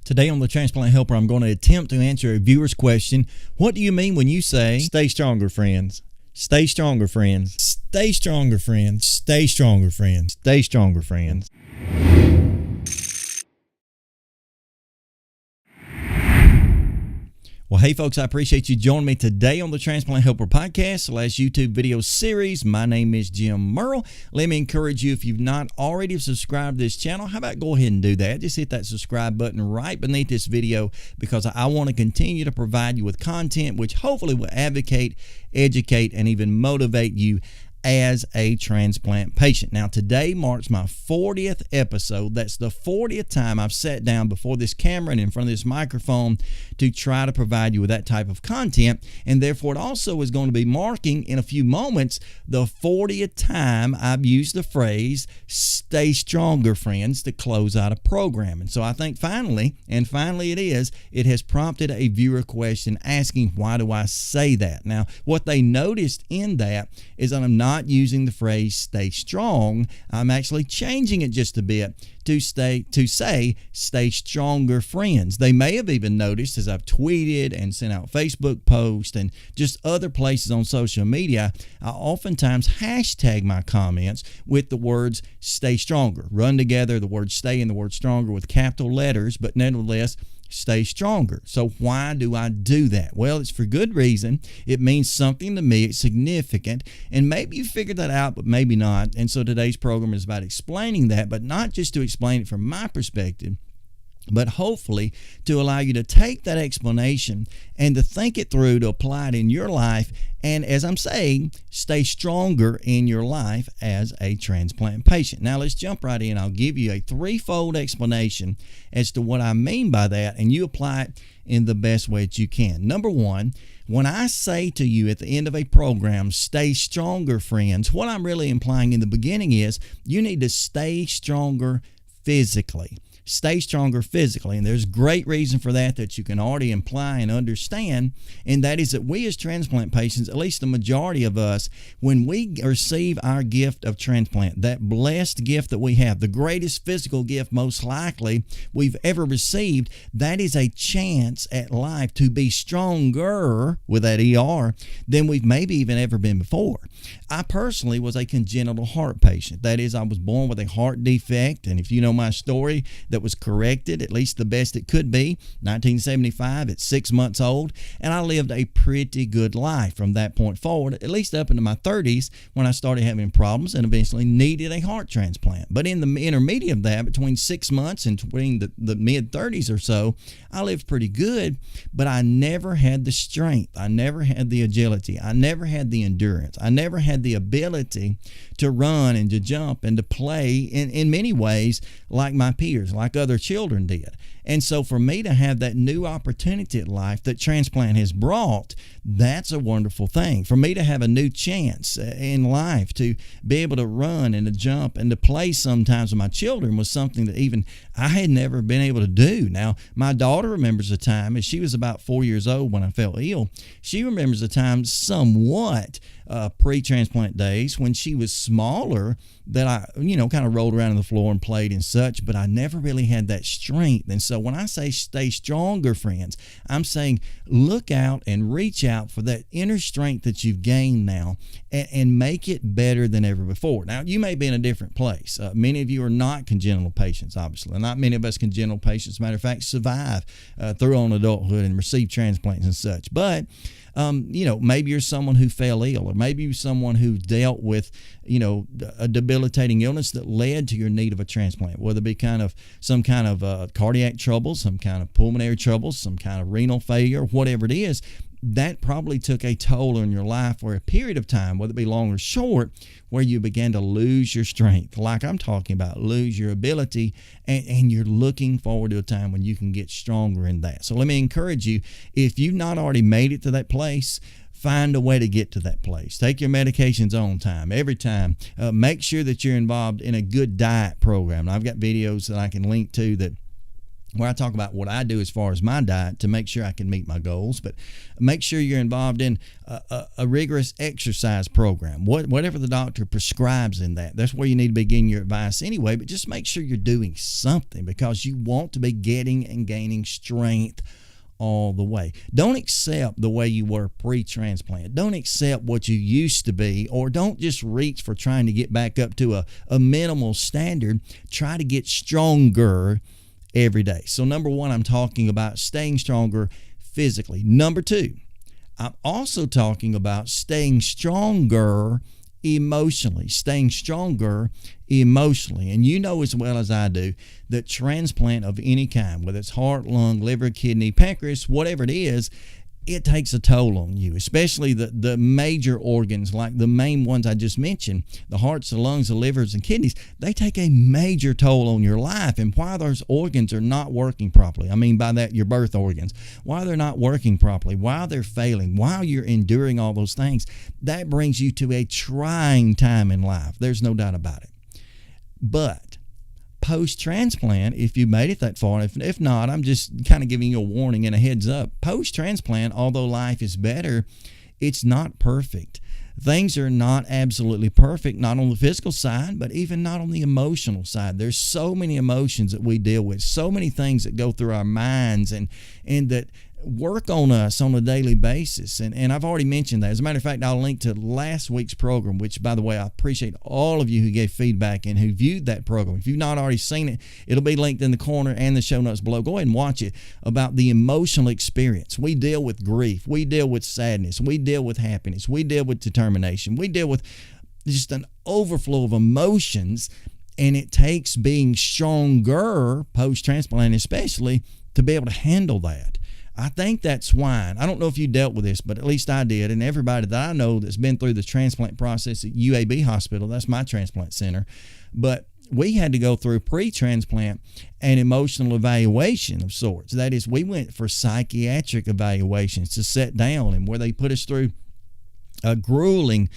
Today on the Transplant Helper, I'm going to attempt to answer a viewer's question. What do you mean when you say, stay stronger, friends? Stay stronger, friends. Stay stronger, friends. Stay stronger, friends. Stay stronger, friends. Well, hey, folks, I appreciate you joining me today on the Transplant Helper podcast, /YouTube video series. My name is Jim Merle. Let me encourage you, if you've not already subscribed to this channel, how about go ahead and do that? Just hit that subscribe button right beneath this video because I want to continue to provide you with content which hopefully will advocate, educate, and even motivate you as a transplant patient. Now, today marks my 40th episode. That's the 40th time I've sat down before this camera and in front of this microphone to try to provide you with that type of content. And therefore, it also is going to be marking in a few moments the 40th time I've used the phrase, stay stronger, friends, to close out a program. And so I think finally it has prompted a viewer question asking, why do I say that? Now, what they noticed in that is that I'm not using the phrase stay strong. I'm actually changing it just a bit to say stay stronger, friends. They may have even noticed as I've tweeted and sent out Facebook posts and just other places on social media, I oftentimes hashtag my comments with the words stay stronger. Run together the word stay and the word stronger with capital letters, but nevertheless, stay stronger. So why do I do that? Well, it's for good reason. It means something to me. It's significant. And maybe you figured that out, but maybe not. And so today's program is about explaining that, but not just to explain it from my perspective, but hopefully to allow you to take that explanation and to think it through, to apply it in your life, and as I'm saying, stay stronger in your life as a transplant patient. Now let's jump right in. I'll give you a threefold explanation as to what I mean by that, and you apply it in the best way that you can. Number one, when I say to you at the end of a program, stay stronger, friends, what I'm really implying in the beginning is you need to stay stronger physically. Stay stronger physically. And there's great reason for that you can already imply and understand, and that is that we as transplant patients, at least the majority of us, when we receive our gift of transplant, that blessed gift that we have, the greatest physical gift most likely we've ever received, that is a chance at life to be stronger, with that ER, than we've maybe even ever been before. I personally was a congenital heart patient. That is, I was born with a heart defect, and if you know my story, that was corrected, at least the best it could be, 1975 at 6 months old, and I lived a pretty good life from that point forward, at least up into my 30s when I started having problems and eventually needed a heart transplant. But in the intermediate of that, between 6 months and between the mid-30s or so, I lived pretty good, but I never had the strength, I never had the agility, I never had the endurance, I never had the ability to run and to jump and to play in many ways like my peers, like other children did. And so for me to have that new opportunity at life that transplant has brought, that's a wonderful thing. For me to have a new chance in life to be able to run and to jump and to play sometimes with my children was something that even I had never been able to do. Now, my daughter remembers a time, as she was about 4 years old when I fell ill, she remembers a time somewhat pre-transplant days when she was smaller that I, kind of rolled around on the floor and played and such, but I never really had that strength. And so when I say stay stronger, friends, I'm saying look out and reach out for that inner strength that you've gained now and make it better than ever before. Now, you may be in a different place. Many of you are not congenital patients, obviously. Not many of us congenital patients, as a matter of fact, survive through on adulthood and receive transplants and such. But maybe you're someone who fell ill, or maybe you're someone who dealt with, a debilitating illness that led to your need of a transplant, whether it be some kind of cardiac trouble, some kind of pulmonary trouble, some kind of renal failure, whatever it is. That probably took a toll on your life for a period of time, whether it be long or short, where you began to lose your strength, like I'm talking about, lose your ability, and you're looking forward to a time when you can get stronger in that. So let me encourage you, if you've not already made it to that place, find a way to get to that place. Take your medications on time, every time. Make sure that you're involved in a good diet program. Now, I've got videos that I can link to that where I talk about what I do as far as my diet to make sure I can meet my goals. But make sure you're involved in a rigorous exercise program, whatever the doctor prescribes in that. That's where you need to be getting your advice anyway, but just make sure you're doing something, because you want to be getting and gaining strength all the way. Don't accept the way you were pre-transplant. Don't accept what you used to be, or don't just reach for trying to get back up to a minimal standard. Try to get stronger every day. So number one, I'm talking about staying stronger physically. Number two, I'm also talking about staying stronger emotionally. Staying stronger emotionally. And you know as well as I do that transplant of any kind, whether it's heart, lung, liver, kidney, pancreas, whatever it is, it takes a toll on you, especially the major organs, like the main ones I just mentioned, the hearts, the lungs, the livers, and kidneys. They take a major toll on your life. And why those organs are not working properly, I mean by that your birth organs, why they're not working properly, why they're failing, while you're enduring all those things, that brings you to a trying time in life. There's no doubt about it. But post-transplant, if you made it that far, if not, I'm just kind of giving you a warning and a heads up. Post-transplant, although life is better, it's not perfect. Things are not absolutely perfect, not on the physical side, but even not on the emotional side. There's so many emotions that we deal with, so many things that go through our minds and that work on us on a daily basis. And I've already mentioned that. As a matter of fact, I'll link to last week's program, which, by the way, I appreciate all of you who gave feedback and who viewed that program. If you've not already seen it, it'll be linked in the corner and the show notes below. Go ahead and watch it, about the emotional experience. We deal with grief. We deal with sadness. We deal with happiness. We deal with determination. We deal with just an overflow of emotions, and it takes being stronger, post-transplant especially, to be able to handle that. I think that's why. I don't know if you dealt with this, but at least I did. And everybody that I know that's been through the transplant process at UAB Hospital, that's my transplant center. But we had to go through pre-transplant an emotional evaluation of sorts. That is, we went for psychiatric evaluations to sit down, and where they put us through a grueling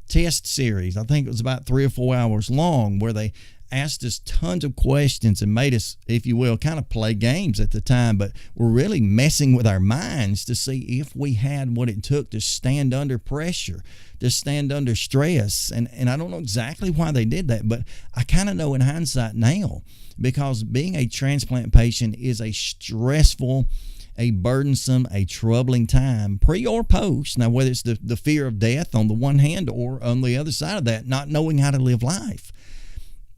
test series. I think it was about 3 or 4 hours long, where they asked us tons of questions and made us, if you will, kind of play games at the time, but we're really messing with our minds to see if we had what it took to stand under pressure, to stand under stress. And I don't know exactly why they did that, but I kind of know in hindsight now, because being a transplant patient is a stressful, a burdensome, a troubling time, pre or post. Now, whether it's the fear of death on the one hand, or on the other side of that, not knowing how to live life.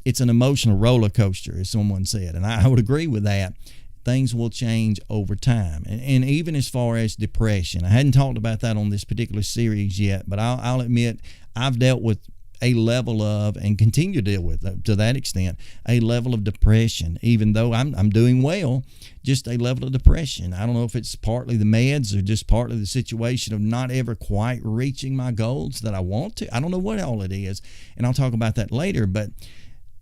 It's an emotional roller coaster, as someone said, and I would agree with that. Things will change over time. And even as far as depression, I hadn't talked about that on this particular series yet, but I'll admit I've dealt with a level of, and continue to deal with, to that extent, a level of depression. Even though I'm doing well, just a level of depression. I don't know if it's partly the meds or just partly the situation of not ever quite reaching my goals that I want to. I don't know what all it is, and I'll talk about that later, but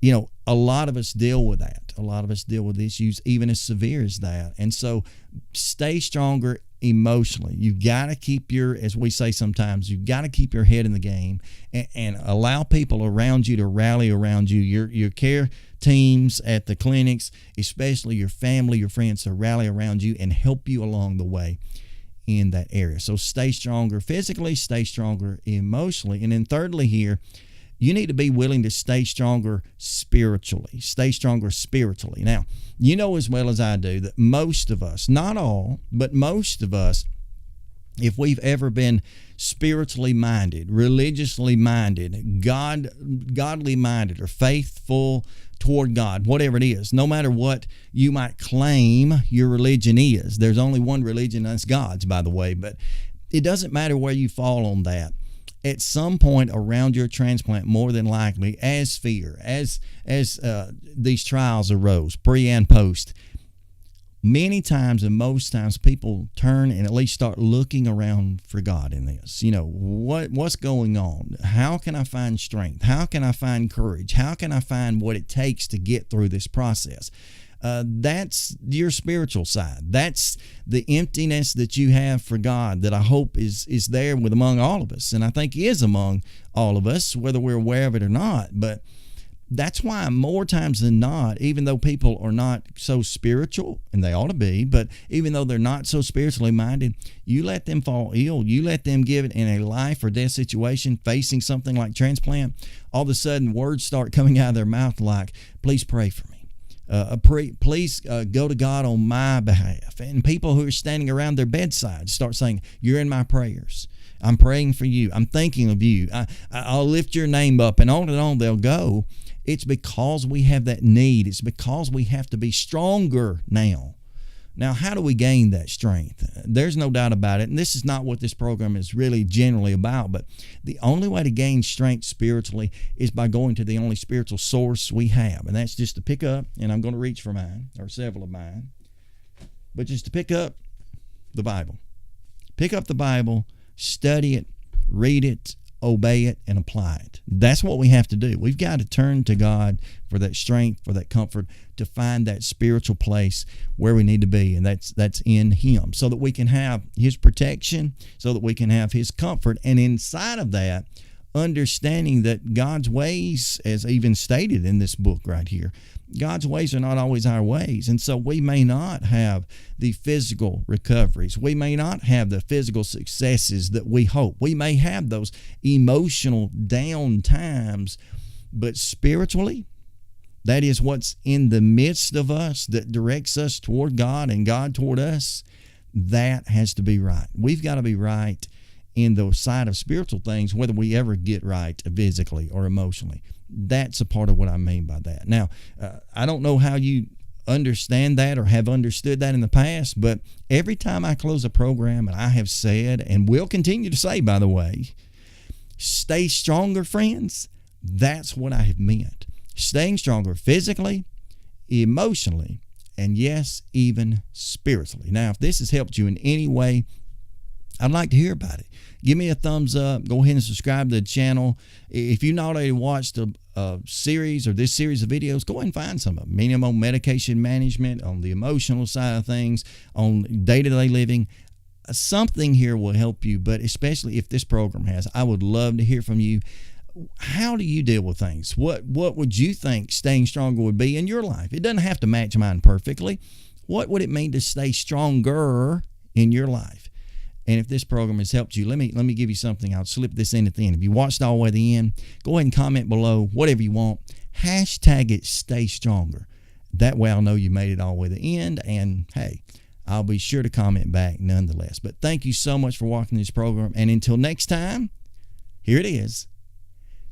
you know, a lot of us deal with that. A lot of us deal with issues even as severe as that. And so stay stronger emotionally. You've got to keep your, as we say sometimes, you've got to keep your head in the game, and allow people around you to rally around you. Your care teams at the clinics, especially your family, your friends, to rally around you and help you along the way in that area. So stay stronger physically, stay stronger emotionally. And then thirdly here, you need to be willing to stay stronger spiritually. Stay stronger spiritually. Now, you know as well as I do that most of us, not all, but most of us, if we've ever been spiritually minded, religiously minded, godly minded, or faithful toward God, whatever it is, no matter what you might claim your religion is, there's only one religion, that's God's, by the way, but it doesn't matter where you fall on that. At some point around your transplant, more than likely, as these trials arose, pre and post, many times and most times people turn and at least start looking around for God in this. You know, what's going on? How can I find strength? How can I find courage? How can I find what it takes to get through this process? That's your spiritual side. That's the emptiness that you have for God that I hope is there among all of us, and I think is among all of us, whether we're aware of it or not. But That's why more times than not, even though people are not so spiritual, and they ought to be, but even though they're not so spiritually minded, you let them fall ill, you let them give it in a life or death situation, facing something like transplant, all of a sudden words start coming out of their mouth like, please pray for me. Please go to God on my behalf. And people who are standing around their bedside start saying, you're in my prayers. I'm praying for you. I'm thinking of you. I'll lift your name up, and on they'll go. It's because we have that need. It's because we have to be stronger now. Now, how do we gain that strength? There's no doubt about it, and this is not what this program is really generally about, but the only way to gain strength spiritually is by going to the only spiritual source we have, and that's just to pick up, and I'm going to reach for mine, or several of mine, but just to pick up the Bible. Pick up the Bible, study it, read it, obey it, and apply it. That's what we have to do. We've got to turn to God for that strength, for that comfort, to find that spiritual place where we need to be, and that's in Him, so that we can have His protection, so that we can have His comfort, and inside of that, understanding that God's ways, as even stated in this book right here, God's ways are not always our ways. And so we may not have the physical recoveries. We may not have the physical successes that we hope. We may have those emotional down times, but spiritually, that is what's in the midst of us that directs us toward God and God toward us. That has to be right. We've got to be right in the side of spiritual things, whether we ever get right physically or emotionally. That's a part of what I mean by that. Now, I don't know how you understand that or have understood that in the past, but every time I close a program, and I have said, and will continue to say, by the way, stay stronger, friends. That's what I have meant. Staying stronger physically, emotionally, and yes, even spiritually. Now, if this has helped you in any way, I'd like to hear about it. Give me a thumbs up. Go ahead and subscribe to the channel. If you've not already watched a series or this series of videos, go ahead and find some of them. Meaning on medication management, on the emotional side of things, on day-to-day living. Something here will help you, but especially if this program has, I would love to hear from you. How do you deal with things? What would you think staying stronger would be in your life? It doesn't have to match mine perfectly. What would it mean to stay stronger in your life? And if this program has helped you, let me give you something. I'll slip this in at the end. If you watched all the way to the end, go ahead and comment below, whatever you want. Hashtag it, stay stronger. That way I'll know you made it all the way to the end. And hey, I'll be sure to comment back nonetheless. But thank you so much for watching this program. And until next time, here it is.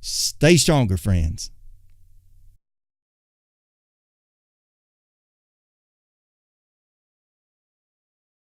Stay stronger, friends.